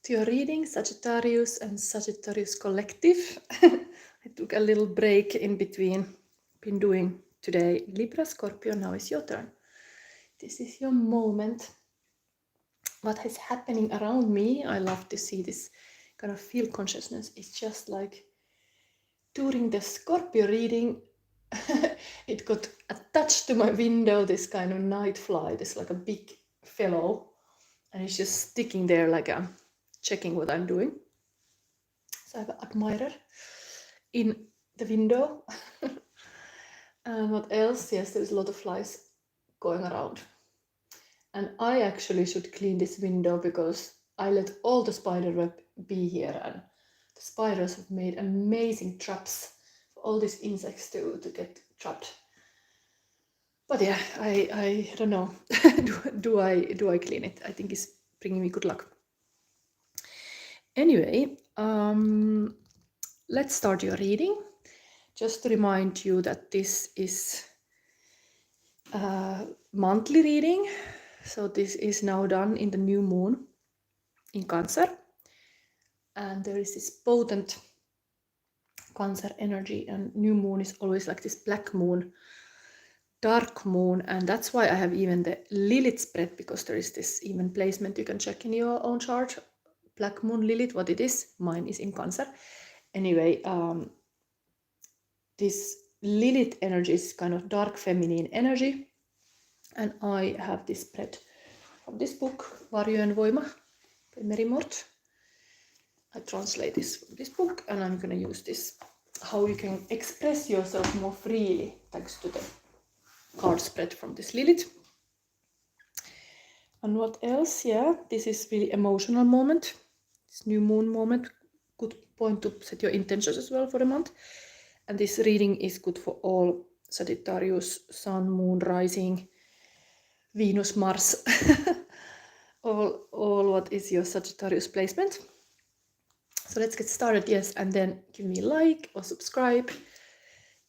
to your reading, Sagittarius and Sagittarius Collective. I took a little break in between. Been doing today Libra, Scorpio. Now is your turn. This is your moment. What is happening around me? I love to see this kind of field consciousness. It's just like during the Scorpio reading, it got attached to my window, this kind of night fly, this like a big fellow, and it's just sticking there like a checking what I'm doing. So I have an admirer in the window. And what else? Yes, there's a lot of flies going around. And I actually should clean this window because I let all the spider web be here, and the spiders have made amazing traps for all these insects to get trapped. But yeah, I don't know. do I clean it? I think it's bringing me good luck. Anyway, let's start your reading. Just to remind you that this is a monthly reading. So this is now done in the new moon in Cancer. And there is this potent Cancer energy, and new moon is always like this black moon, dark moon, and that's why I have even the Lilith spread, because there is this even placement you can check in your own chart. Black moon Lilith, what it is. Mine is in Cancer. Anyway, this Lilith energy is kind of dark feminine energy, and I have this spread from this book, Varjojen voima by Mary Mort. I translate this from this book, and I'm going to use this, how you can express yourself more freely, thanks to the card spread from this Lilith. And what else? Yeah, this is really emotional moment, this new moon moment. Good point to set your intentions as well for the month. And this reading is good for all Sagittarius, Sun, Moon, Rising, Venus, Mars, all what is your Sagittarius placement. So let's get started, yes, and then give me a like or subscribe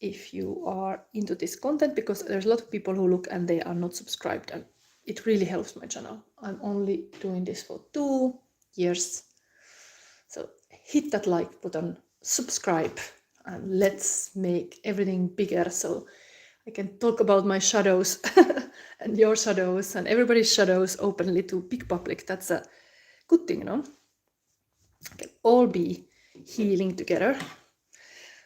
if you are into this content, because there's a lot of people who look and they are not subscribed, and it really helps my channel. I'm only doing this for 2 years. So hit that like button, subscribe, and let's make everything bigger so I can talk about my shadows and your shadows and everybody's shadows openly to big public. That's a good thing, you know? We can all be healing together.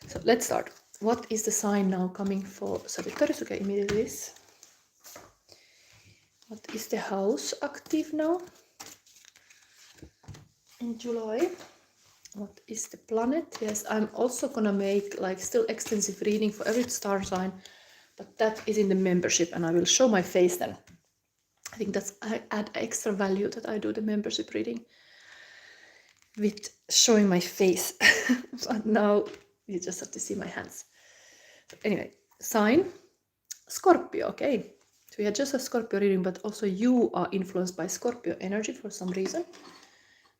So let's start. What is the sign now coming for Sagittarius? Okay, immediately this. What is the house active now in July? What is the planet? Yes, I'm also gonna make like still extensive reading for every star sign, but that is in the membership, and I will show my face then. I think that's, I add extra value that I do the membership reading with showing my face. But now you just have to see my hands. So anyway, sign Scorpio. Okay, so we had just a Scorpio reading, but also you are influenced by Scorpio energy for some reason.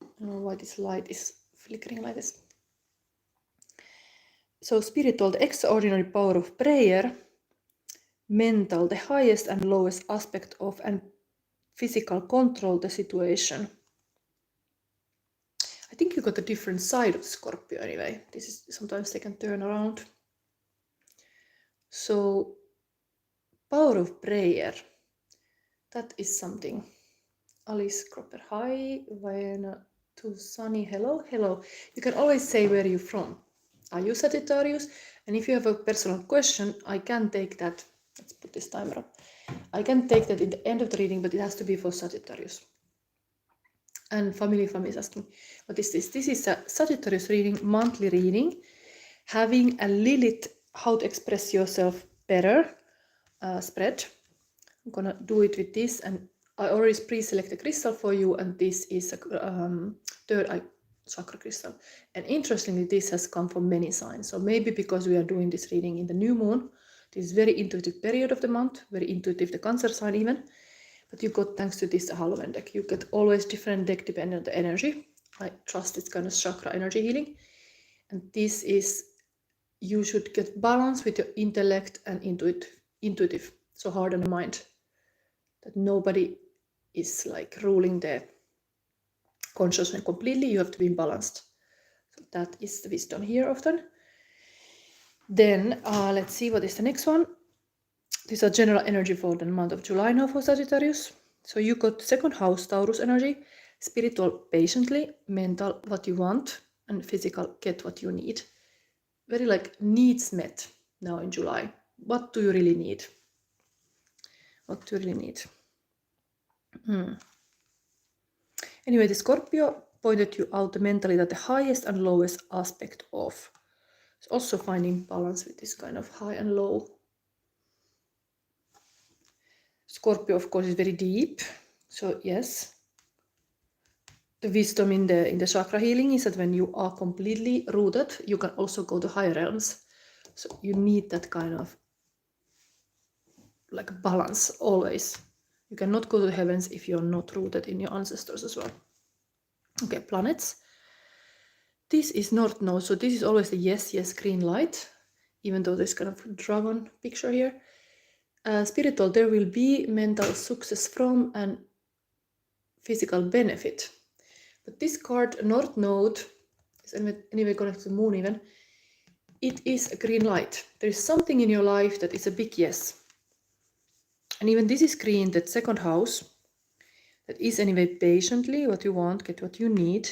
I don't know why this light is flickering like this. So spiritual, the extraordinary power of prayer. Mental, the highest and lowest aspect of, and physical, control the situation. I think you got a different side of Scorpio anyway. This is sometimes they can turn around. So power of prayer, that is something. Alice Cropper, hi. Vienna to Sunny, hello. You can always say where you're from. Are you Sagittarius? And if you have a personal question, I can take that. Let's put this timer up. I can take that in the end of the reading, but it has to be for Sagittarius. And family is asking, what is this? This is a Sagittarius reading, monthly reading, having a Lilith, how to express yourself better spread. I'm gonna do it with this, and I already pre-select a crystal for you, and this is a third eye chakra crystal. And interestingly, this has come from many signs. So maybe because we are doing this reading in the new moon, this very intuitive period of the month, very intuitive, the Cancer sign even. But you got, thanks to this Halloween deck, you get always different deck depending on the energy. I trust it's kind of chakra energy healing. And this is, you should get balance with your intellect and intuitive. So harden the mind. That nobody is like ruling the conscious and completely, you have to be balanced. So that is the wisdom here often. Then let's see what is the next one. This is a general energy for the month of July now for Sagittarius. So you got second house Taurus energy, spiritual patiently, mental what you want, and physical get what you need. Very like needs met now in July. What do you really need? What do you really need? Anyway, the Scorpio pointed you out mentally that the highest and lowest aspect of. It's also finding balance with this kind of high and low. Scorpio, of course, is very deep. So yes, the wisdom in the chakra healing is that when you are completely rooted, you can also go to higher realms. So you need that kind of like balance always. You cannot go to the heavens if you're not rooted in your ancestors as well. Okay, planets. This is North Node, so this is always the yes green light, even though there's kind of dragon picture here. Spiritual, there will be mental success from and physical benefit. But this card, North Node, is anyway connected to the moon even. It is a green light. There is something in your life that is a big yes. And even this is green, that second house, that is anyway patiently what you want, get what you need.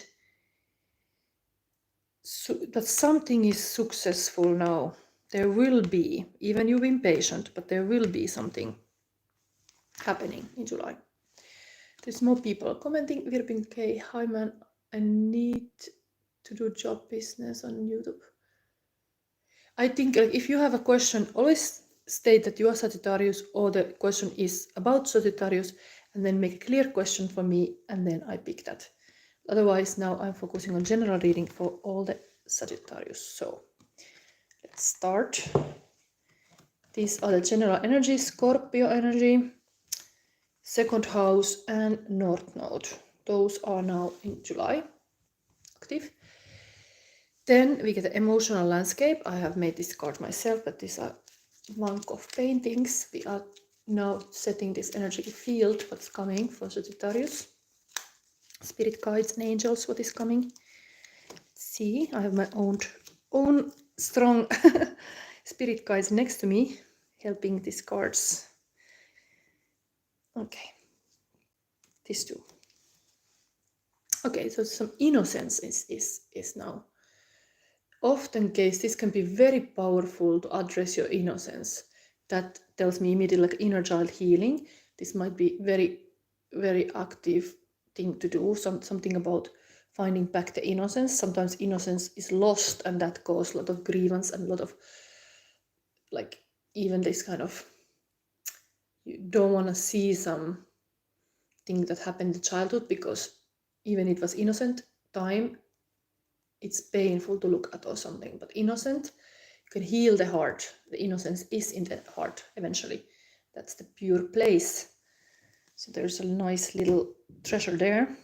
So that something is successful now. There will be, even you've been patient, but there will be something happening in July. There's more people commenting. Virpin K, hi man, I need to do job business on YouTube. I think if you have a question, always state that you are Sagittarius or the question is about Sagittarius, and then make a clear question for me, and then I pick that. Otherwise, now I'm focusing on general reading for all the Sagittarius. So let's start. These are the general energies: Scorpio energy, second house, and North Node. Those are now in July active. Then we get the emotional landscape. I have made this card myself, but these are Van Gogh paintings. We are now setting this energy field, what's coming for Sagittarius. Spirit guides and angels, what is coming. Let's see, I have my own strong spirit guides next to me, helping these cards. Okay, these two. Okay, so some innocence is now. Often case, this can be very powerful to address your innocence. That tells me immediately like inner child healing. This might be very, very active thing to do, something about finding back the innocence. Sometimes innocence is lost, and that causes a lot of grievance and a lot of like even this kind of, you don't want to see some thing that happened in childhood, because even it was innocent time, it's painful to look at or something. But innocent, you can heal the heart. The innocence is in the heart eventually. That's the pure place. So there's a nice little treasure there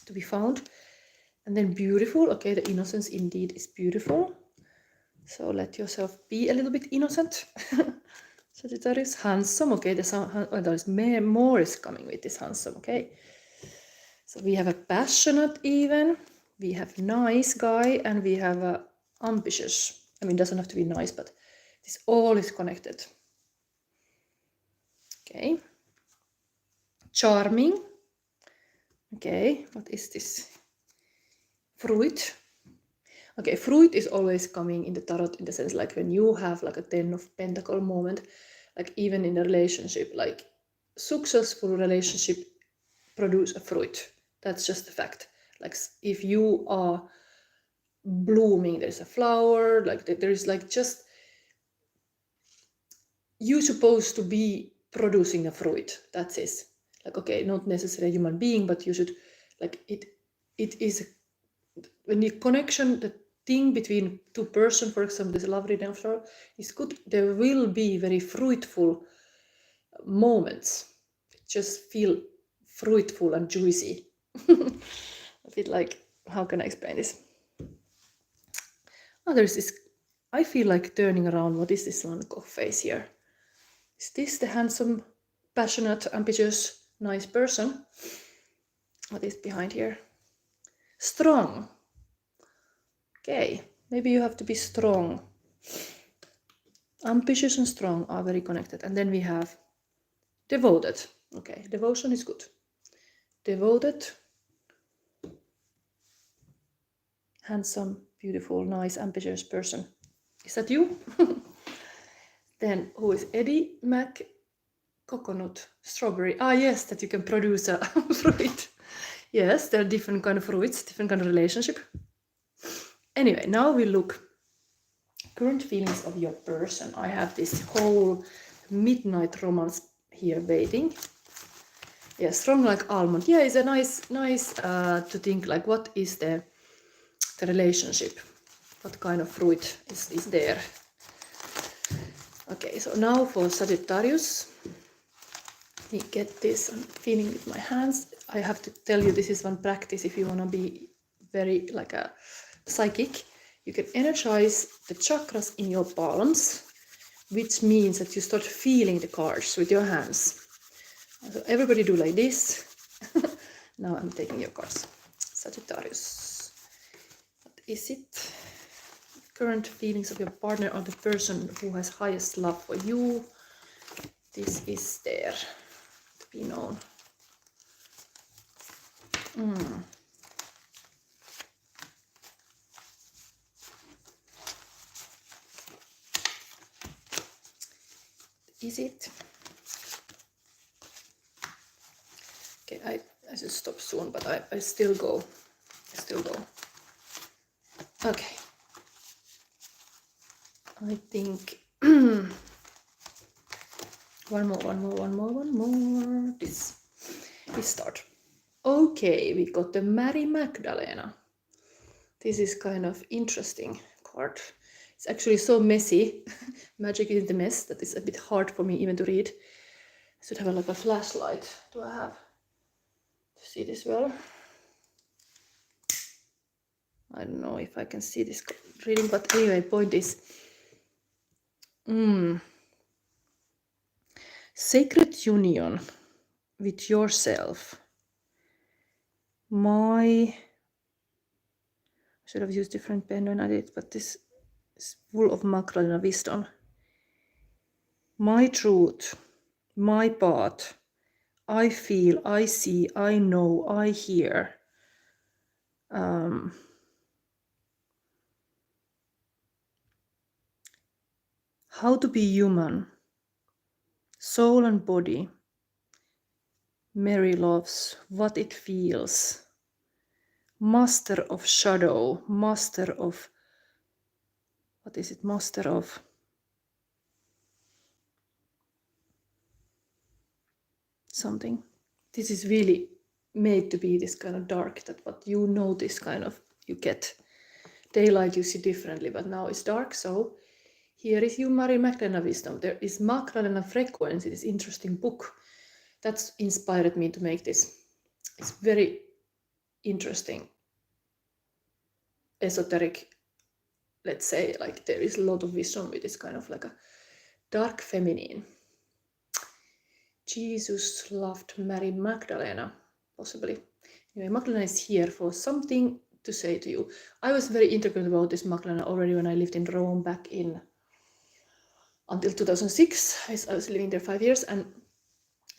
to be found. And then beautiful. Okay, the innocence indeed is beautiful. So let yourself be a little bit innocent. Sagittarius, handsome. Okay, there is more is coming with this handsome. Okay, so we have a passionate even. We have nice guy, and we have a ambitious. I mean, it doesn't have to be nice, but this all is connected. Okay. Charming. Okay, what is this? Fruit. Okay, fruit is always coming in the tarot in the sense like when you have like a 10 of Pentacle moment, like even in a relationship, like successful relationship produce a fruit. That's just a fact. Like if you are blooming, there's a flower, like there is like just, you're supposed to be producing a fruit. That's it. Like, okay, not necessarily a human being, but you should, like it is, when the connection, the thing between two persons, for example, this love redemption is good, there will be very fruitful moments. Just feel fruitful and juicy. A bit like, how can I explain this? Oh, there's this, I feel like turning around. What is this Van Gogh face here? Is this the handsome, passionate, ambitious, nice person? What is behind here? Strong. Okay, maybe you have to be strong. Ambitious and strong are very connected. And then we have devoted. Okay, devotion is good. Devoted. Handsome, beautiful, nice, ambitious person. Is that you? Then who is Eddie Mac? Coconut, strawberry. Ah, yes, that you can produce a fruit. Yes, there are different kind of fruits, different kind of relationship. Anyway, now we look current feelings of your person. I have this whole midnight romance here waiting. Yeah, strong like almond. Yeah, it's a nice to think like what is the relationship? What kind of fruit is there? Okay, so now for Sagittarius. Let me get this. I'm feeling with my hands. I have to tell you, this is one practice if you want to be very like a psychic. You can energize the chakras in your palms, which means that you start feeling the cards with your hands. So everybody do like this. Now I'm taking your cards. Sagittarius. What is it? Current feelings of your partner or the person who has highest love for you. This is there to be known. Is it? Okay, I should stop soon, but I still go. Okay. I think one more. This start. Okay, we got the Mary Magdalena. This is kind of interesting card. It's actually so messy. Magic is in the mess that it's a bit hard for me even to read. I should have like a flashlight. Do I have to see this well? I don't know if I can see this reading, but anyway, point is sacred union with yourself. I should have used different pen when I did, but this is full of Magdalena wisdom. My truth, my path. I feel, I see, I know, I hear. How to be human. Soul and body. Mary loves what it feels. Master of shadow. Master of... What is it? Master of... something. This is really made to be this kind of dark, that what you know, this kind of, you get daylight, you see differently, but now it's dark. So here is you, Mary Magdalena wisdom. There is Magdalena frequency, this interesting book that's inspired me to make this. It's very interesting, esoteric, let's say, like there is a lot of wisdom with this kind of like a dark feminine. Jesus loved Mary Magdalena, possibly. Anyway, Magdalena is here for something to say to you. I was very intrigued about this Magdalena already when I lived in Rome back in until 2006. I was living there 5 years, and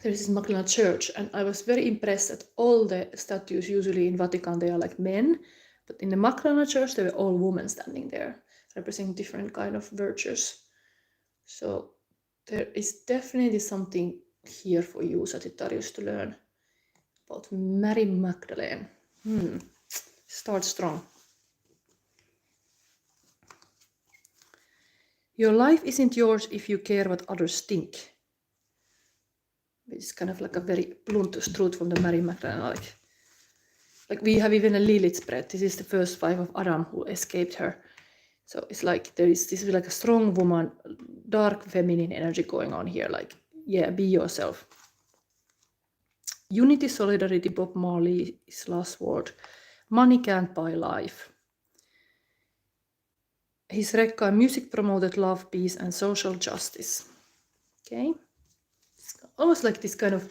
there is this Magdalena church, and I was very impressed that all the statues, usually in Vatican, they are like men, but in the Magdalena church, they were all women standing there, representing different kind of virtues. So there is definitely something here for you, Sagittarius, to learn about Mary Magdalene. Start strong. Your life isn't yours if you care what others think. It's kind of like a very blunt truth from the Mary Magdalene. Like we have even a lilith spread. This is the first wife of Adam who escaped her. So it's like this is like a strong woman, dark feminine energy going on here. Like, yeah, be yourself. Unity, solidarity, Bob Marley's last word. Money can't buy life. His Rekka music promoted love, peace, and social justice. Okay. It's almost like this kind of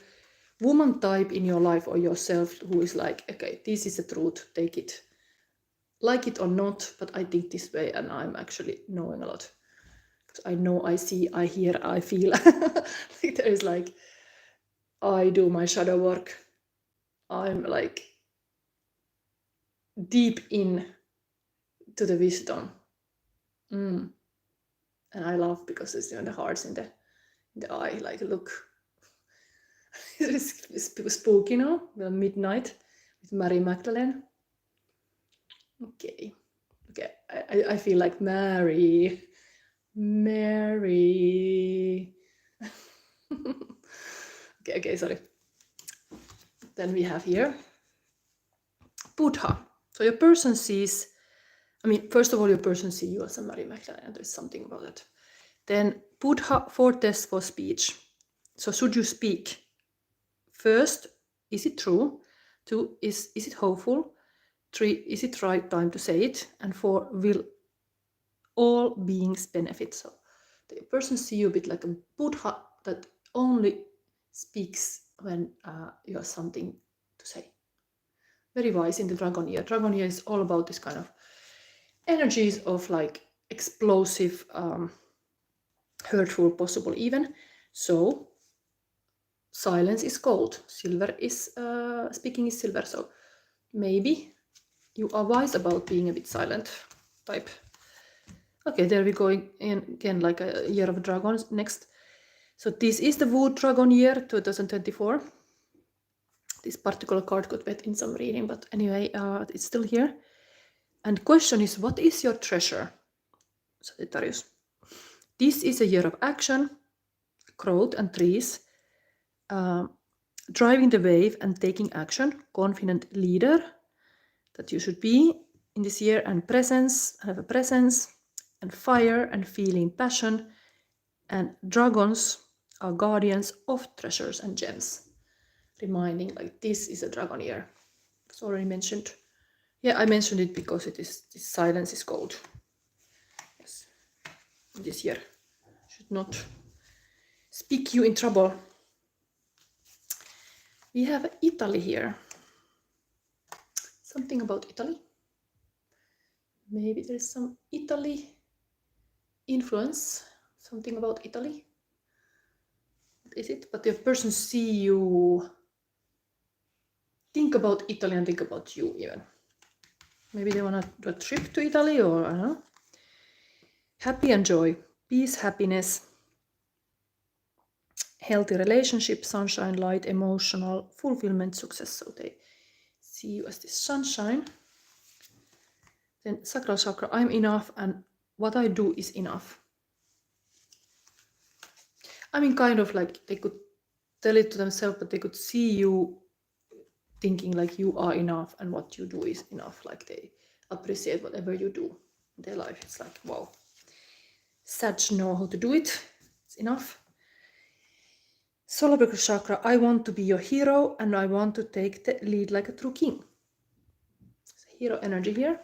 woman type in your life or yourself who is like, okay, this is the truth, take it, like it or not, but I think this way, and I'm actually knowing a lot. Because I know, I see, I hear, I feel. Like there is like, I do my shadow work. I'm like deep in to the wisdom. And I love because it's, you know, the hearts in the eye, like look. It's spooky, you know, the midnight with Mary Magdalene. Okay. I feel like Mary. Okay, sorry. Then we have here Buddha. So your person sees, I mean, first of all, your person sees you as a Mary Magdalene. There's something about it. Then Buddha, 4 tests for speech. So should you speak? First, is it true? 2, is it hopeful? 3, is it right time to say it? And 4, will all beings benefit? So the person sees you a bit like a Buddha that only speaks when you have something to say. Very wise in the dragon year. Dragon year is all about this kind of energies of like explosive, hurtful, possible even. So silence is gold. Silver is speaking is silver. So maybe you are wise about being a bit silent type. Okay, there we go again, like a year of dragons next. So this is the Wood Dragon year 2024. This particular card got wet in some reading, but anyway, it's still here. And question is, what is your treasure, Sagittarius? This is a year of action, growth and trees, driving the wave and taking action, confident leader that you should be in this year, and presence, have a presence, and fire and feeling passion, and dragons are guardians of treasures and gems. Reminding like this is a dragon year. It's already mentioned. Yeah, I mentioned it because it is, this silence is gold. Yes, this year should not speak you in trouble. We have Italy here. Something about Italy. Maybe there is some Italy influence. Something about Italy. What is it? But the person see you. Think about Italy and think about you even. Maybe they want to do a trip to Italy, or I don't know. Happy and joy, peace, happiness, healthy relationship, sunshine, light, emotional fulfillment, success. So they see you as this sunshine. Then sacral chakra, I'm enough and what I do is enough. I mean, kind of like they could tell it to themselves, but they could see you thinking like you are enough and what you do is enough. Like they appreciate whatever you do in their life. It's like, wow. Sag know how to do it. It's enough. Solar chakra, I want to be your hero and I want to take the lead like a true king. It's hero energy here.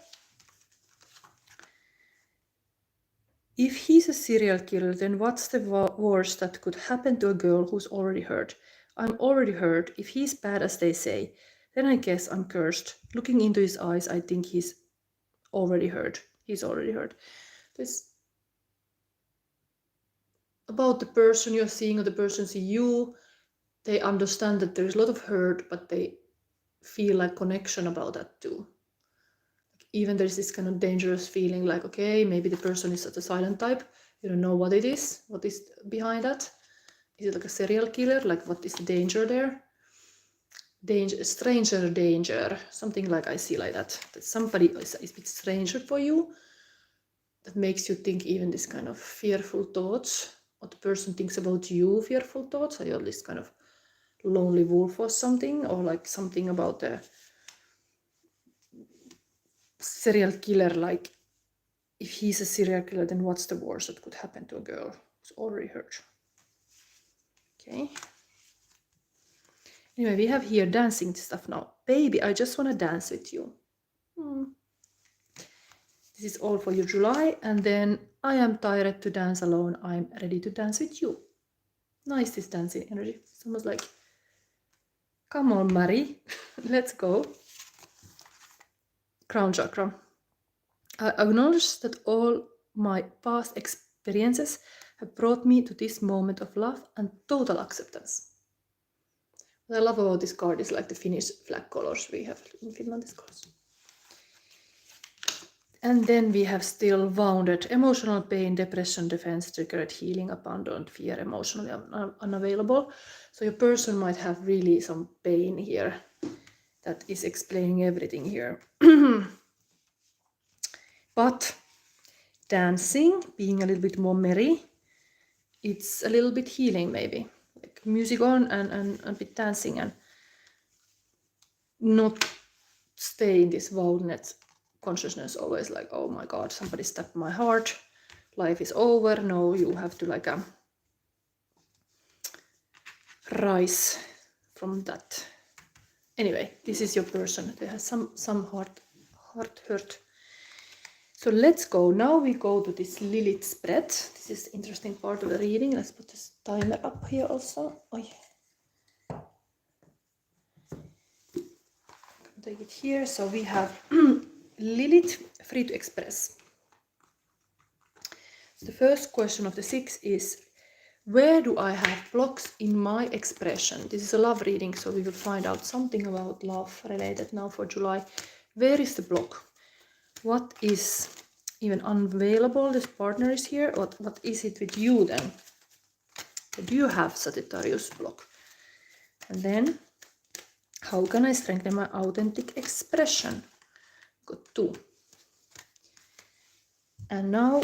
If he's a serial killer, then what's the worst that could happen to a girl who's already hurt? I'm already hurt. If he's bad as they say, then I guess I'm cursed. Looking into his eyes, I think he's already hurt. He's already hurt. This about the person you're seeing or the person see you, they understand that there's a lot of hurt, but they feel like connection about that too. Even there's this kind of dangerous feeling like, okay, maybe the person is a silent type. You don't know what it is. What is behind that? Is it like a serial killer? Like what is the danger there? Danger, stranger danger. Something like I see like that. That somebody is a bit stranger for you. That makes you think even this kind of fearful thoughts. What the person thinks about you, fearful thoughts. Are you this kind of lonely wolf or something? Or like something about the serial killer, like if he's a serial killer, then what's the worst that could happen to a girl who's already hurt? Okay. Anyway, we have here dancing stuff now. Baby, I just want to dance with you. This is all for you, July. And then I am tired to dance alone. I'm ready to dance with you. Nice, this dancing energy. It's almost like Come on, Mari. Let's go. Crown chakra. I acknowledge that all my past experiences have brought me to this moment of love and total acceptance. What I love about this card is like the Finnish flag colors we have in Finland. And then we have still wounded, emotional pain, depression, defense, triggered, healing, abandoned, fear, emotionally unavailable. So your person might have really some pain here that is explaining everything here. But dancing, being a little bit more merry, it's a little bit healing maybe. Like music on and a bit dancing and not stay in this wounded consciousness always like, oh my god, somebody stabbed my heart, life is over. No, you have to like rise from that. Anyway, this is your person. They have some heart hurt. So let's go. Now we go to this Lilith spread. This is the interesting part of the reading. Let's put this timer up here also. Oh, yeah. Take it here. So we have Lilith, free to express. The first question of the 6 is, where do I have blocks in my expression? This is a love reading, so we will find out something about love related now for July. Where is the block? What is even unavailable? This partner is here. What is it with you then? Do you have Sagittarius block? And then, how can I strengthen my authentic expression? Got 2. And now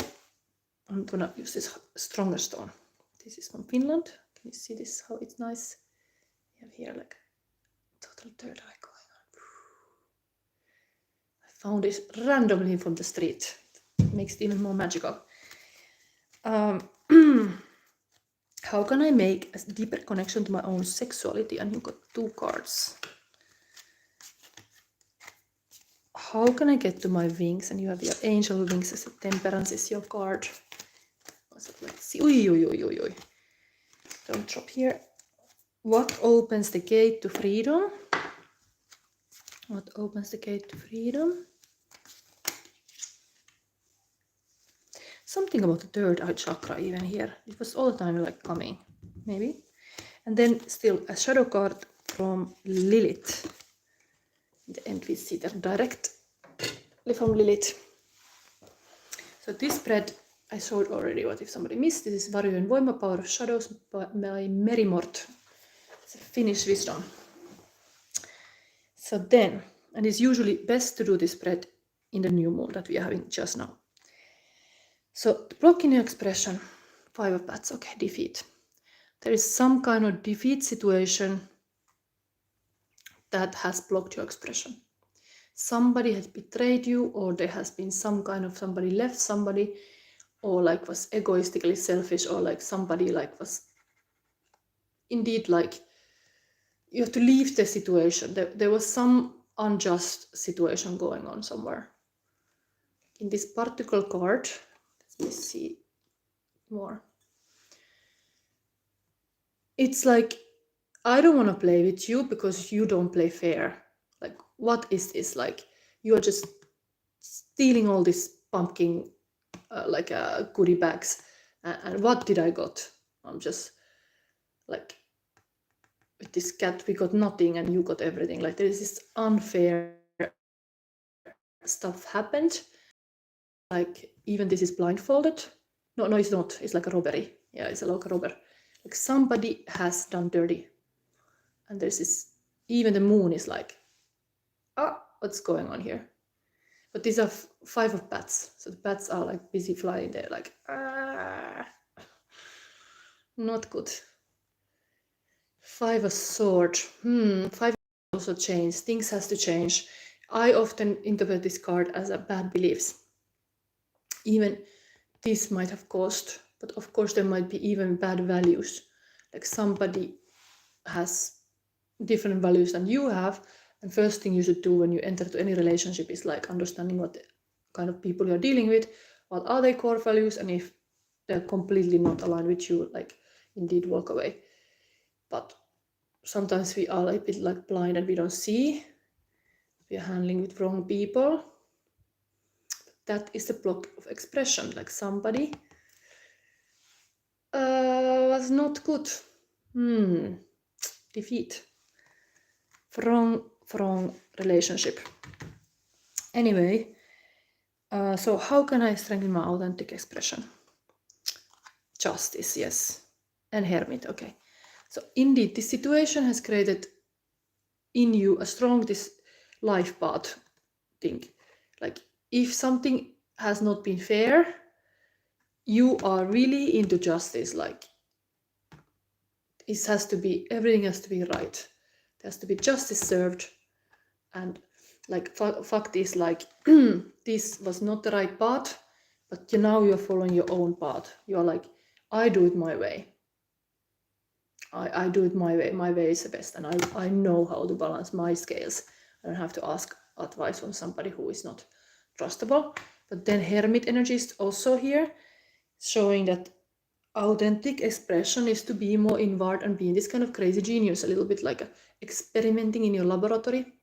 I'm gonna use this stronger stone. This is from Finland. Can you see this? How it's nice. We have here like total third eye going on. I found it randomly from the street. It makes it even more magical. How can I make a deeper connection to my own sexuality? And you got 2 cards. How can I get to my wings? And you have your angel wings as a temperance is your card. Let's see. Oi. Don't drop here. What opens the gate to freedom? What opens the gate to freedom? Something about the third eye chakra even here. It was all the time like coming, maybe. And then still a shadow card from Lilith. In the end we see that directly from Lilith. So this spread I showed already. What if somebody missed? This is Varjojen Voima, Power of Shadows by Merimort. It's a Finnish wisdom. So then, and it's usually best to do this spread in the new moon that we are having just now. So the block in your expression, 5 of Bats, okay, defeat. There is some kind of defeat situation that has blocked your expression. Somebody has betrayed you, or there has been some kind of somebody left somebody, or like was egoistically selfish, or like somebody like was indeed like you have to leave the situation. There was some unjust situation going on somewhere. In this particular card, let me see more. It's like, I don't want to play with you because you don't play fair. Like, what is this? Like, you're just stealing all this pumpkin goodie bags, and what did I got? I'm just like, with this cat we got nothing and you got everything. Like, there is this unfair stuff happened. Like, even this is blindfolded. No, it's not. It's like a robbery. Yeah, it's like a robber. Like, somebody has done dirty, and there's this, even the moon is like, what's going on here? But these are 5 of Bats, so the bats are like busy flying there, like, not good. 5 of Swords. 5 also change. Things has to change. I often interpret this card as a bad beliefs. Even this might have caused, but of course there might be even bad values. Like, somebody has different values than you have, and first thing you should do when you enter to any relationship is like understanding what kind of people you're dealing with, what are their core values, and if they're completely not aligned with you, like, indeed walk away. But sometimes we are a bit like blind and we don't see. We are handling with wrong people. That is the block of expression, like somebody was not good. Defeat. Wrong relationship. Anyway, so how can I strengthen my authentic expression? Justice, yes. And Hermit, okay. So indeed, this situation has created in you a strong this life path thing. Like if something has not been fair, you are really into justice. Like it has to be, everything has to be right. There has to be justice served. And like fact is like this was not the right path, but now you're following your own path. You're like, I do it my way. I do it my way. My way is the best, and I know how to balance my scales. I don't have to ask advice from somebody who is not trustable. But then Hermit energy is also here, showing that authentic expression is to be more inward and be this kind of crazy genius, a little bit like experimenting in your laboratory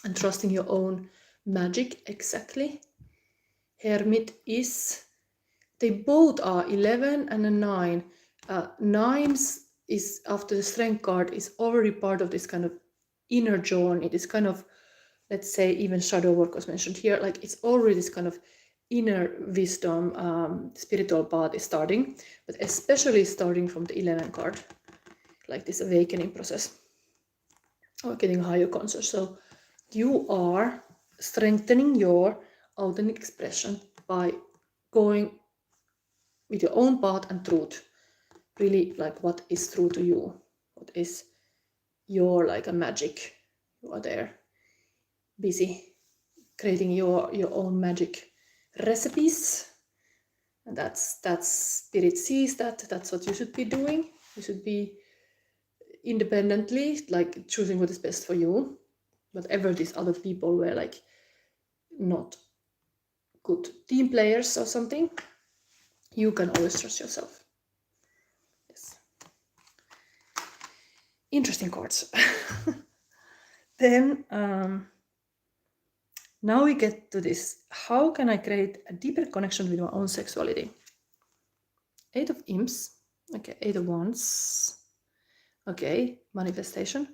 and trusting your own magic. Exactly. Hermit is, they both are 11 and a 9. Nines is, after the strength card, is already part of this kind of inner journey. It is kind of, let's say, even shadow work was mentioned here. Like it's already this kind of inner wisdom, spiritual path is starting, but especially starting from the 11 card, like this awakening process or getting higher conscious. So you are strengthening your authentic expression by going with your own path and truth. Really, like what is true to you, what is your like a magic. You are there busy creating your own magic recipes, and that's spirit sees that's what you should be doing. You should be independently like choosing what is best for you. Whatever these other people were like not good team players or something, you can always trust yourself. Yes, interesting cards. Then now we get to this. How can I create a deeper connection with my own sexuality? 8 of Imps. Okay, 8 of Wands. Okay, manifestation.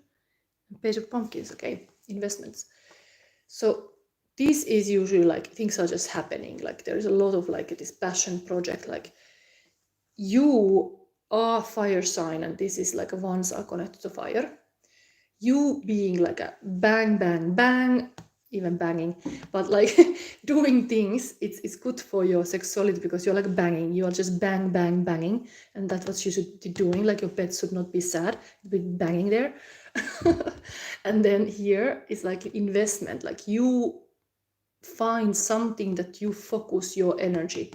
Page of Pumpkins. Okay, investments. So this is usually like things are just happening. Like there's a lot of like this passion project. Like you are fire sign, and this is like Wands are connected to fire. You being like a bang, bang, bang, even banging, but like doing things, it's good for your sexuality because you're like banging. You are just bang, bang, banging, and that's what you should be doing. Like your pet should not be sad, be banging there. And then here is like investment. Like you find something that you focus your energy.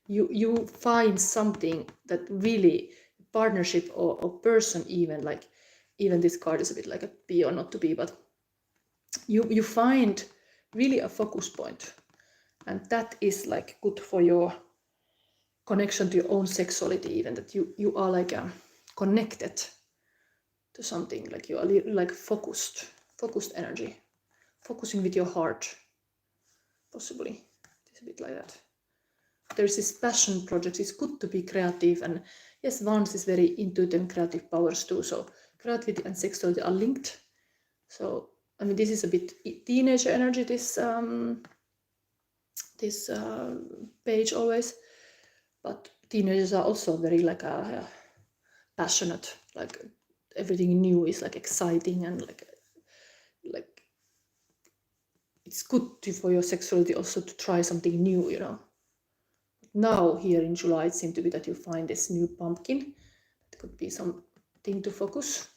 You find something that really partnership or person, even like even this card is a bit like a be or not to be, but you find really a focus point, and that is like good for your connection to your own sexuality, even that you are like connected to something, like you are like focused energy, focusing with your heart, possibly. It's a bit like that. There's this passion project. It's good to be creative, and yes, Wands is very intuitive and creative powers too, so creativity and sexuality are linked. So I mean, this is a bit teenager energy, this page always, but teenagers are also very like passionate. Like everything new is like exciting, and like it's good for your sexuality also to try something new, you know. Now here in July, it seems to be that you find this new pumpkin. It could be something to focus.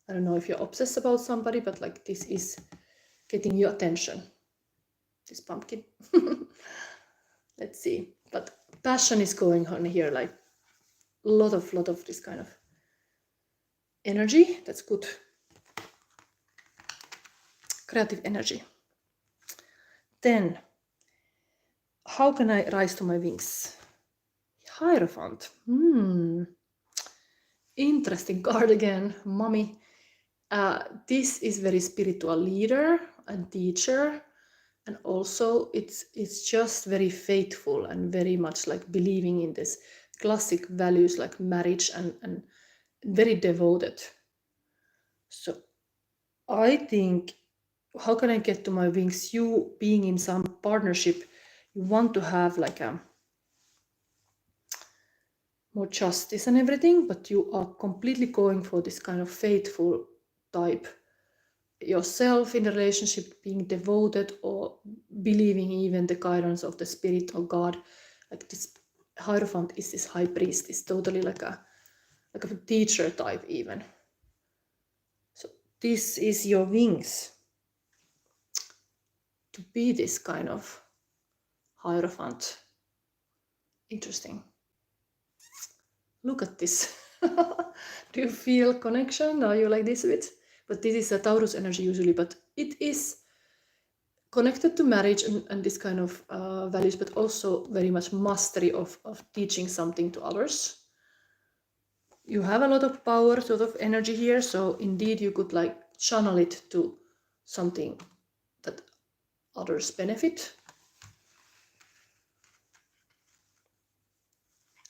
I don't know if you're obsessed about somebody, but like this is getting your attention, this pumpkin. Let's see. But passion is going on here, like a lot of this kind of energy. That's good. Creative energy. Then, how can I rise to my wings? Hierophant. interesting card again, Mommy. This is very spiritual leader and teacher, and also it's just very faithful and very much like believing in this classic values like marriage and very devoted. So I think, how can I get to my wings? You being in some partnership, you want to have like a more justice and everything, but you are completely going for this kind of faithful type yourself in the relationship, being devoted or believing even the guidance of the spirit or God. Like this Hierophant is this high priest, is totally like a teacher type even. So this is your wings to be this kind of Hierophant. Interesting. Look at this. Do you feel connection? Are you like this a bit? But this is a Taurus energy usually, but it is connected to marriage and this kind of values, but also very much mastery of teaching something to others. You have a lot of power, sort of energy here, so indeed you could like channel it to something that others benefit.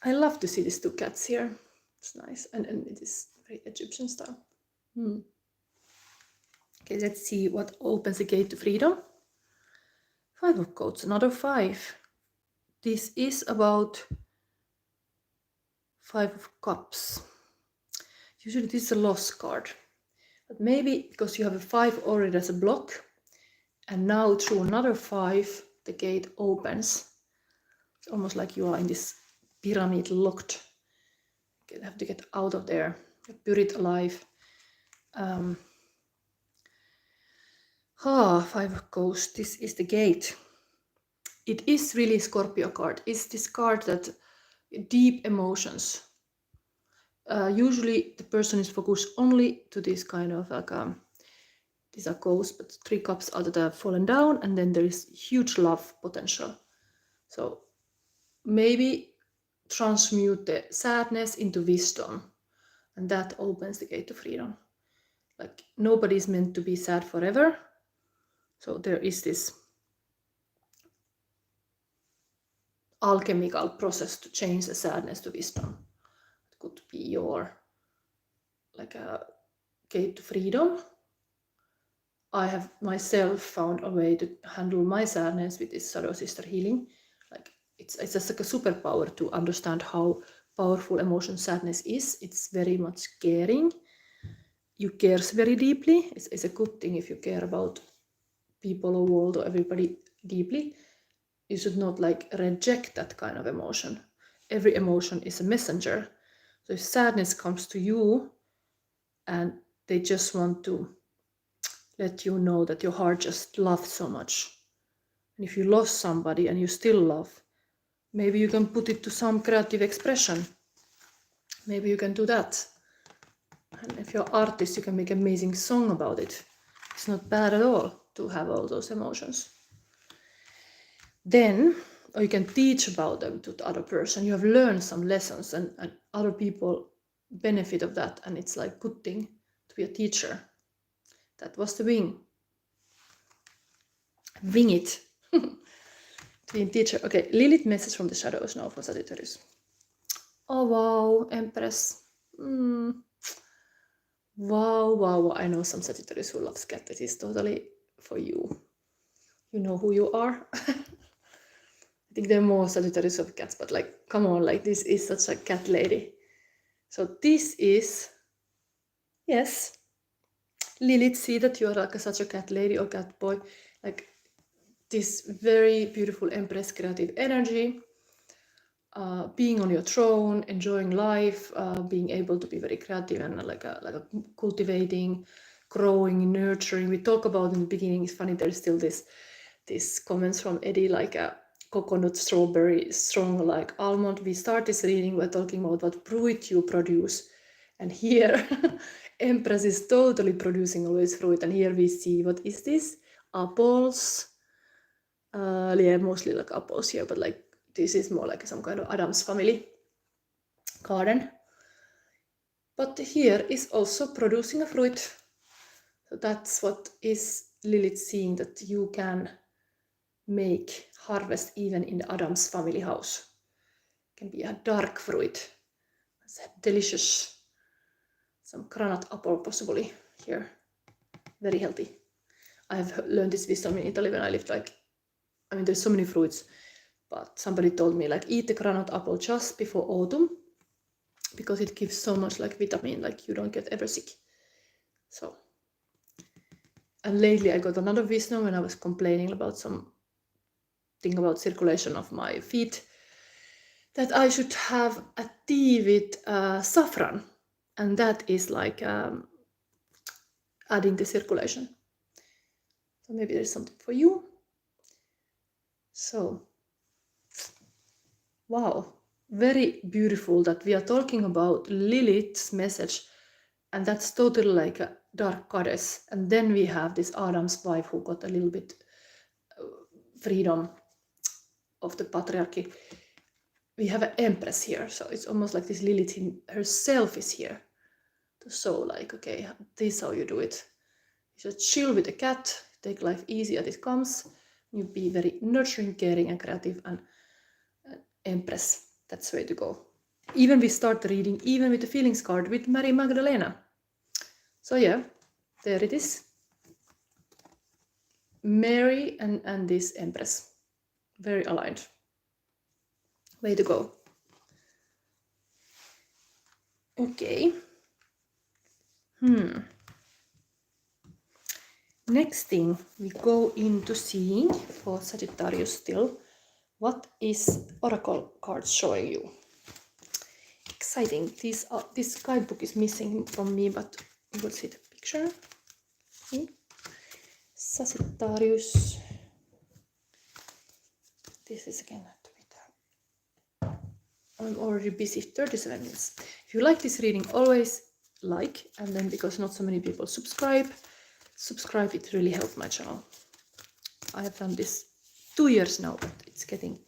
I love to see these two cats here. It's nice, and it is very Egyptian style. Okay, let's see what opens the gate to freedom. 5 of Coats, another 5. This is about 5 of Cups. Usually this is a lost card, but maybe because you have a 5 already as a block, and now through another 5 the gate opens. It's almost like you are in this pyramid locked. You have to get out of there, buried alive. 5 of Coats, this is the gate. It is really Scorpio card. It's this card that deep emotions. Usually the person is focused only to this kind of like these are ghosts, but 3 cups out that have fallen down, and then there is huge love potential. So maybe transmute the sadness into wisdom, and that opens the gate to freedom. Like nobody is meant to be sad forever. So there is this alchemical process to change the sadness to wisdom. It could be your like a gate to freedom. I have myself found a way to handle my sadness with this Shadow Sister healing. Like it's just like a superpower to understand how powerful emotion sadness is. It's very much caring. You care very deeply. It's a good thing if you care about people or world or everybody deeply. You should not like reject that kind of emotion. Every emotion is a messenger. So if sadness comes to you and they just want to let you know that your heart just loved so much. And if you lost somebody and you still love, maybe you can put it to some creative expression. Maybe you can do that. And if you're an artist, you can make an amazing song about it. It's not bad at all to have all those emotions. Then, or you can teach about them to the other person. You have learned some lessons and other people benefit of that. And it's like a good thing to be a teacher. That was the wing. Wing it. Being teacher. Okay, Lilith message from the shadows now for Sagittarius. Oh wow, Empress. Wow. I know some Sagittarius who loves cat. It is totally for you. You know who you are. I think there are more Sagittarius of cats, but like, come on, like this is such a cat lady. So this is, yes, Lilith, see that you are like such a cat lady or cat boy. Like this very beautiful Empress creative energy. Being on your throne, enjoying life, being able to be very creative and like a cultivating, growing, nurturing. We talk about in the beginning. It's funny. There's still this comments from Eddie like a coconut, strawberry, strong like almond. We start this reading by talking about what fruit you produce, and here Empress is totally producing always fruit. And here we see, what is this? Apples. Yeah, mostly like apples here, but like this is more like some kind of Adam's family garden. But here is also producing a fruit. So that's what is Lilith seeing, that you can make harvest even in the Adam's family house. It can be a dark fruit. It's delicious. Some granite apple possibly here. Very healthy. I have learned this wisdom in Italy when I lived, like, I mean, there's so many fruits, but somebody told me, like, eat the granite apple just before autumn because it gives so much, like, vitamin, like, you don't get ever sick. So, and lately I got another wisdom when I was complaining about something about circulation of my feet, that I should have a tea with saffron, and that is like adding the circulation. So maybe there's something for you. So, wow, very beautiful that we are talking about Lilith's message, and that's totally like a dark goddess. And then we have this Adam's wife who got a little bit freedom of the patriarchy. We have an empress here, so it's almost like this Lilith herself is here to show, like, okay, this is how you do it. You just chill with the cat, take life easy as it comes. You be very nurturing, caring, and creative, and empress. That's the way to go. Even we start the reading, even with the feelings card with Mary Magdalena. So yeah, there it is. Mary and this empress. Very aligned. Way to go. Okay. Next thing, we go into seeing for Sagittarius still. What is Oracle cards showing you? Exciting. This guidebook is missing from me, but you will see the picture. See? Sagittarius. This is again at Twitter. I'm already busy, 37 minutes. If you like this reading, always like, and then because not so many people subscribe, it really helps my channel. I have done this 2 years now, but it's getting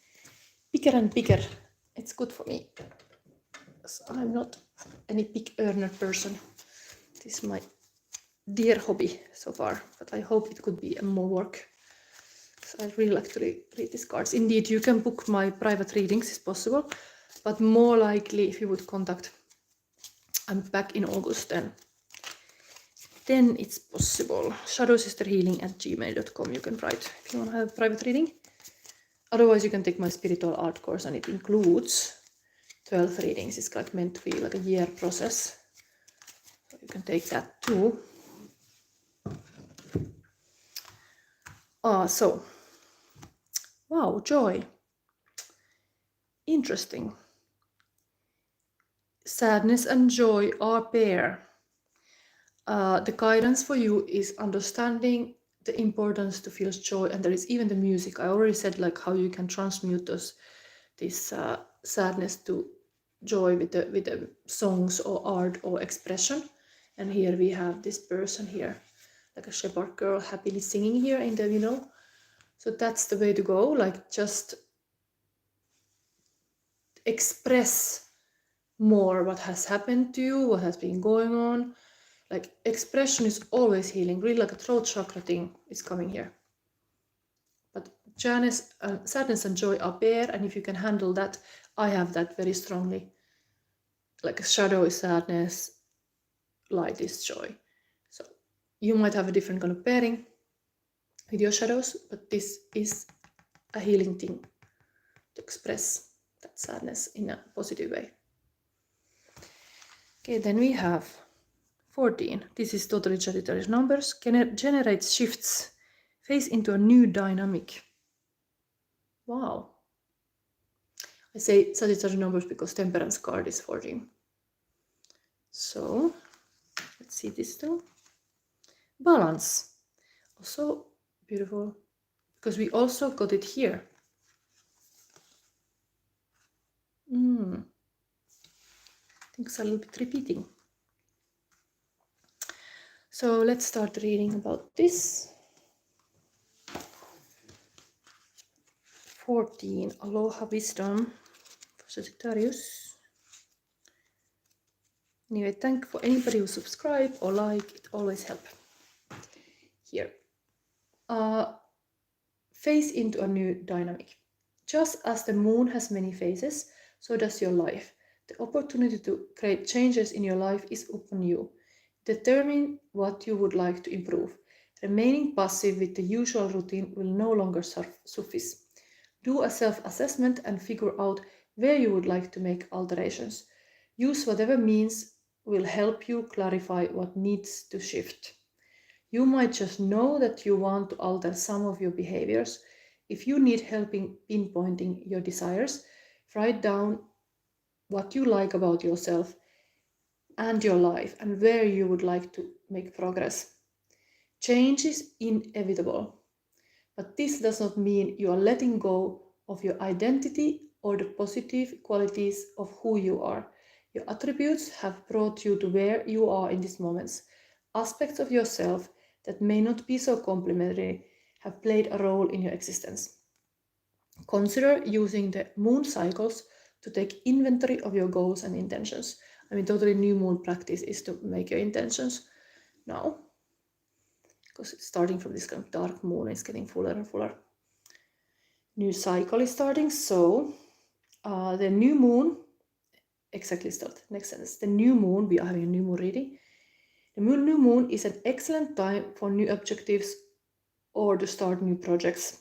bigger and bigger. It's good for me. So I'm not any big earner person. This is my dear hobby so far, but I hope it could be more work. So I really like to read these cards. Indeed, you can book my private readings, it's possible, but more likely if you would contact, I'm back in August then it's possible. shadowsisterhealing@gmail.com you can write if you want to have a private reading. Otherwise, you can take my spiritual art course, and it includes 12 readings. It's like meant to be like a year process. So you can take that too. So, wow, joy. Interesting. Sadness and joy are pair. The guidance for you is understanding the importance to feel joy, and there is even the music. I already said, like, how you can transmute this sadness to joy with the songs or art or expression. And here we have this person here, like a shepherd girl happily singing here in the middle. So that's the way to go, like, just express more what has happened to you, what has been going on. Like, expression is always healing, really, like a throat chakra thing is coming here. But sadness and joy are pair, and if you can handle that, I have that very strongly. Like, a shadow is sadness, light is joy. So you might have a different kind of pairing with your shadows, but this is a healing thing to express that sadness in a positive way. Okay, then we have 14. This is totally Sagittarius numbers. Generates shifts. Phase into a new dynamic. Wow. I say Sagittarius numbers because Temperance card is 14. So, let's see this too. Balance. Also beautiful, because we also got it here. Things are a little bit repeating. So let's start reading about this. 14, Aloha Wisdom for Sagittarius. Anyway, thank for anybody who subscribe or like, it always help. Here. Phase into a new dynamic. Just as the moon has many phases, so does your life. The opportunity to create changes in your life is upon you. Determine what you would like to improve. Remaining passive with the usual routine will no longer suffice. Do a self-assessment and figure out where you would like to make alterations. Use whatever means will help you clarify what needs to shift. You might just know that you want to alter some of your behaviors. If you need help in pinpointing your desires, write down what you like about yourself and your life and where you would like to make progress. Change is inevitable, but this does not mean you are letting go of your identity or the positive qualities of who you are. Your attributes have brought you to where you are in these moments. Aspects of yourself that may not be so complimentary have played a role in your existence. Consider using the moon cycles to take inventory of your goals and intentions. I mean, totally new moon practice is to make your intentions now, because it's starting from this kind of dark moon, it's getting fuller and fuller. New cycle is starting, so the new moon, exactly start, next sentence. The new moon, we are having a new moon reading. The new moon is an excellent time for new objectives or to start new projects.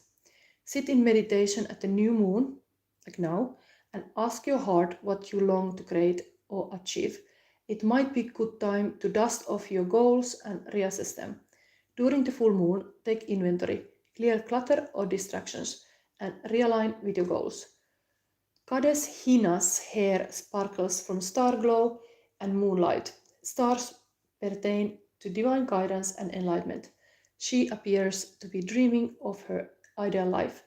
Sit in meditation at the new moon, like now, and ask your heart what you long to create or achieve. It might be a good time to dust off your goals and reassess them. During the full moon, take inventory, clear clutter or distractions, and realign with your goals. Goddess Hina's hair sparkles from star glow and moonlight. Stars pertain to divine guidance and enlightenment. She appears to be dreaming of her ideal life.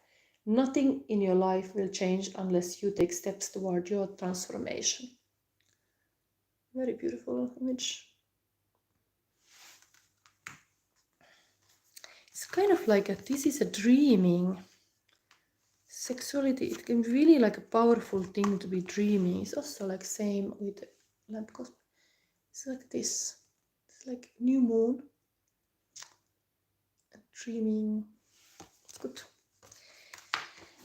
Nothing in your life will change unless you take steps toward your transformation. Very beautiful image. It's kind of like this is a dreaming. Sexuality, it can be really like a powerful thing to be dreaming. It's also like same with the lamppost. It's like this. It's like new moon. Dreaming. Good.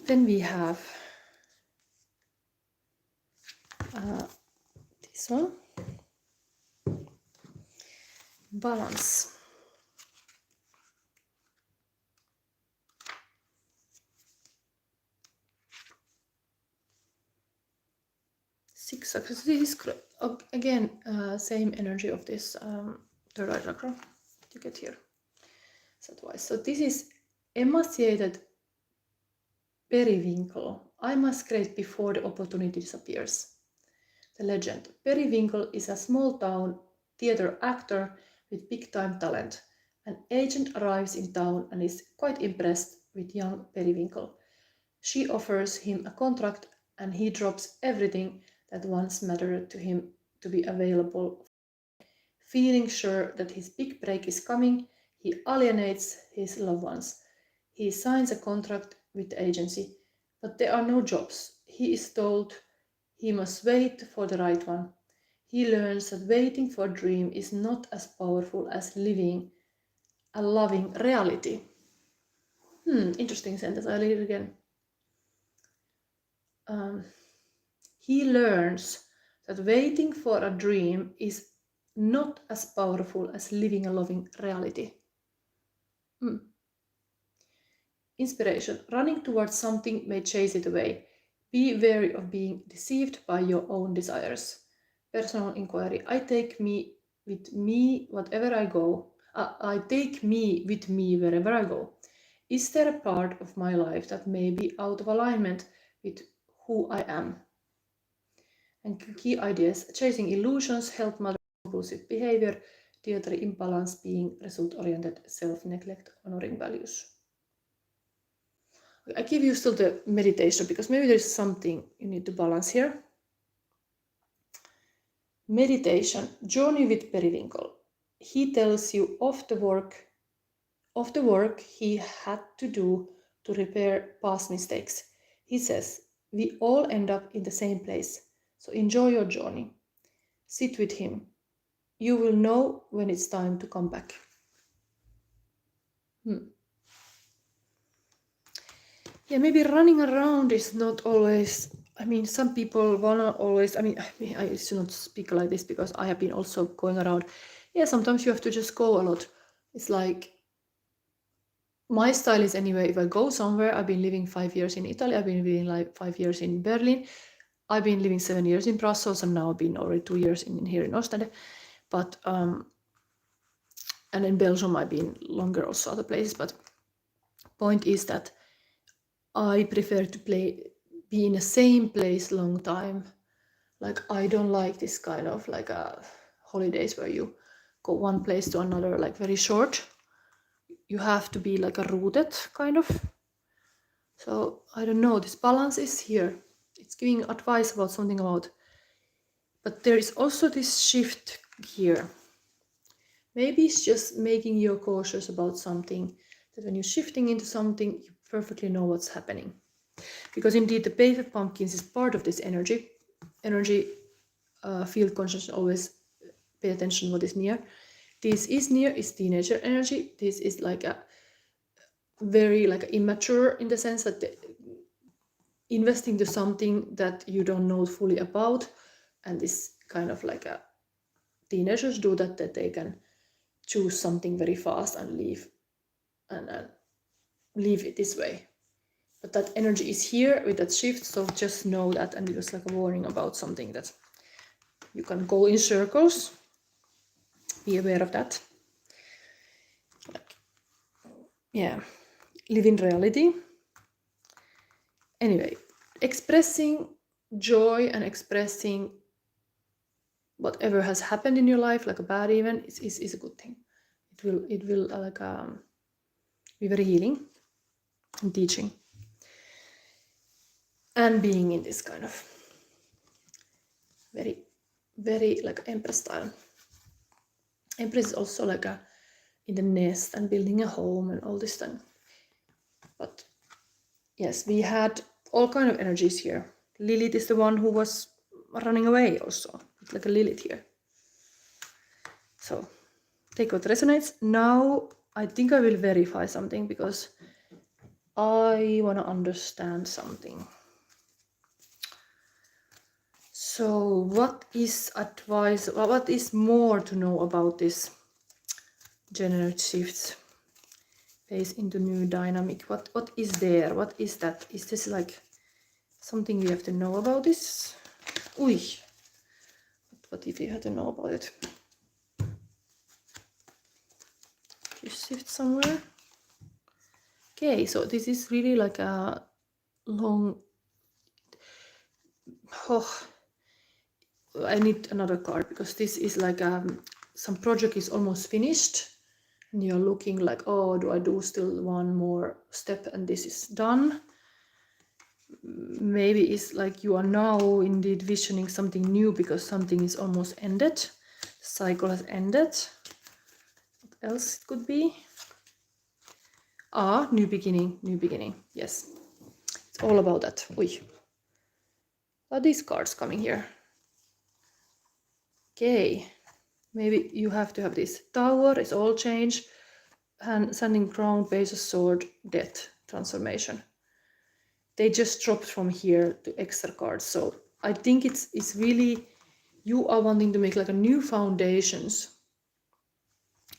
Then we have this one. Balance. Six axis. This is again same energy of this third eye chakra you get here. So this is emaciated periwinkle. I must create before the opportunity disappears. The legend. Periwinkle is a small town theater actor with big time talent. An agent arrives in town and is quite impressed with young Periwinkle. She offers him a contract and he drops everything that once mattered to him to be available. Feeling sure that his big break is coming, he alienates his loved ones. He signs a contract with the agency, but there are no jobs. He is told he must wait for the right one. He learns that waiting for a dream is not as powerful as living a loving reality. Interesting sentence. I'll read it again. He learns that waiting for a dream is not as powerful as living a loving reality. Inspiration. Running towards something may chase it away. Be wary of being deceived by your own desires. Personal inquiry. I take me with me wherever I go. I take me with me wherever I go. Is there a part of my life that may be out of alignment with who I am? And key ideas. Chasing illusions, health matters, compulsive behavior, dietary imbalance, being result-oriented, self-neglect, honoring values. I give you still the meditation because maybe there's something you need to balance here. Meditation, journey with Periwinkle. He tells you of the work he had to do to repair past mistakes. He says, we all end up in the same place, so enjoy your journey. Sit with him. You will know when it's time to come back. Yeah, maybe running around is not always, I mean, some people wanna always, I should not speak like this because I have been also going around. Yeah, sometimes you have to just go a lot. It's like, my style is anyway, if I go somewhere, I've been living 5 years in Italy, I've been living like 5 years in Berlin, I've been living 7 years in Brussels, and now I've been already 2 years here in Ostende. But, and in Belgium, I've been longer also other places. But point is that I prefer to be in the same place long time. Like, I don't like this kind of like holidays where you go one place to another, like very short. You have to be like a rooted kind of. So I don't know, this balance is here. It's giving advice about something about, but there is also this shift here. Maybe it's just making you cautious about something, that when you're shifting into something, you perfectly know what's happening. Because indeed, the Page of Pumpkins is part of this energy. Field consciousness, always pay attention what is near. This is near, is teenager energy. This is like a very like immature in the sense that investing to something that you don't know fully about, and this kind of like a teenagers do that they can choose something very fast and leave it this way. But that energy is here with that shift, so just know that, and it was like a warning about something that you can go in circles. Be aware of that. Like, yeah, live in reality. Anyway, expressing joy and expressing whatever has happened in your life, like a bad event, is a good thing. It will like be very healing and teaching, and being in this kind of very, very like Empress style. Empress is also like in the nest and building a home and all this thing. But yes, we had all kind of energies here. Lilith is the one who was running away also. It's like a Lilith here. So take what resonates. Now I think I will verify something because I want to understand something. So what is advice? What is more to know about this generate shifts? Phase into new dynamic. What is there? What is that? Is this like something we have to know about this? Ui. What if you have to know about it? You shift somewhere. Okay, so this is really like a long. Oh, I need another card because this is like some project is almost finished. And you're looking like, oh, do I do still one more step and this is done? Maybe it's like you are now indeed visioning something new because something is almost ended. The cycle has ended. What else it could be? New beginning, new beginning. Yes, it's all about that. Ui. Are these cards coming here? Okay. Maybe you have to have this tower, it's all change, and sending crown, base of sword, death, transformation. They just dropped from here to extra cards. So I think it's really, you are wanting to make like a new foundations,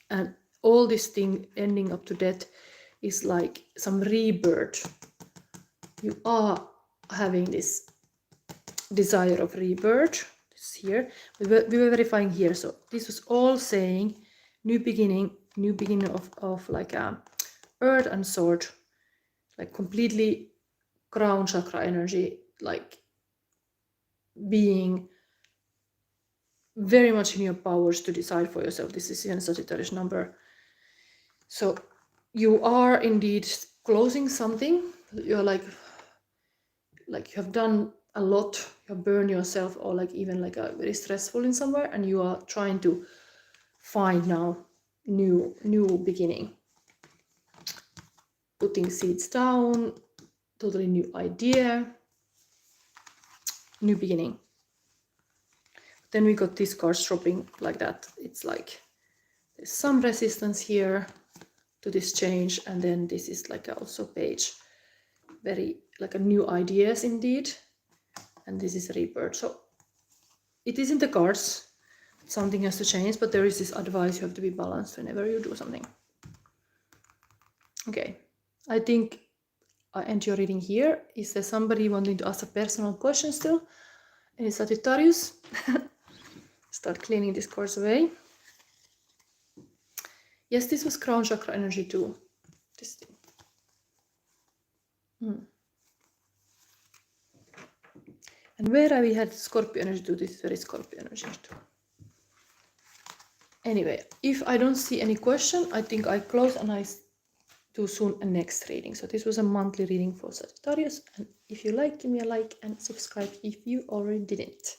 and all this thing ending up to death is like some rebirth. You are having this desire of rebirth. Here we were verifying here, so this was all saying new beginning of like earth and sword, like completely crown chakra energy, like being very much in your powers to decide for yourself. This is in Sagittarius number, so you are indeed closing something. You're like you have done a lot, you have burned yourself, or like even like a very stressful in somewhere, and you are trying to find now new beginning, putting seeds down, totally new idea, new beginning. then we got these cards dropping like that. It's like there's some resistance here to this change, and then this is like also page, very like a new ideas indeed, and this is a rebirth. So it is in the cards, something has to change, but there is this advice, you have to be balanced whenever you do something. Okay, I think I end your reading here. Is there somebody wanting to ask a personal question still? Any Sagittarius? Start cleaning these cards away. Yes, this was crown chakra energy too. This thing. And where we had Scorpio energy too, this is very Scorpio energy too. Anyway, if I don't see any question, I think I close and I do soon a next reading. So this was a monthly reading for Sagittarius. And if you like, give me a like and subscribe if you already didn't.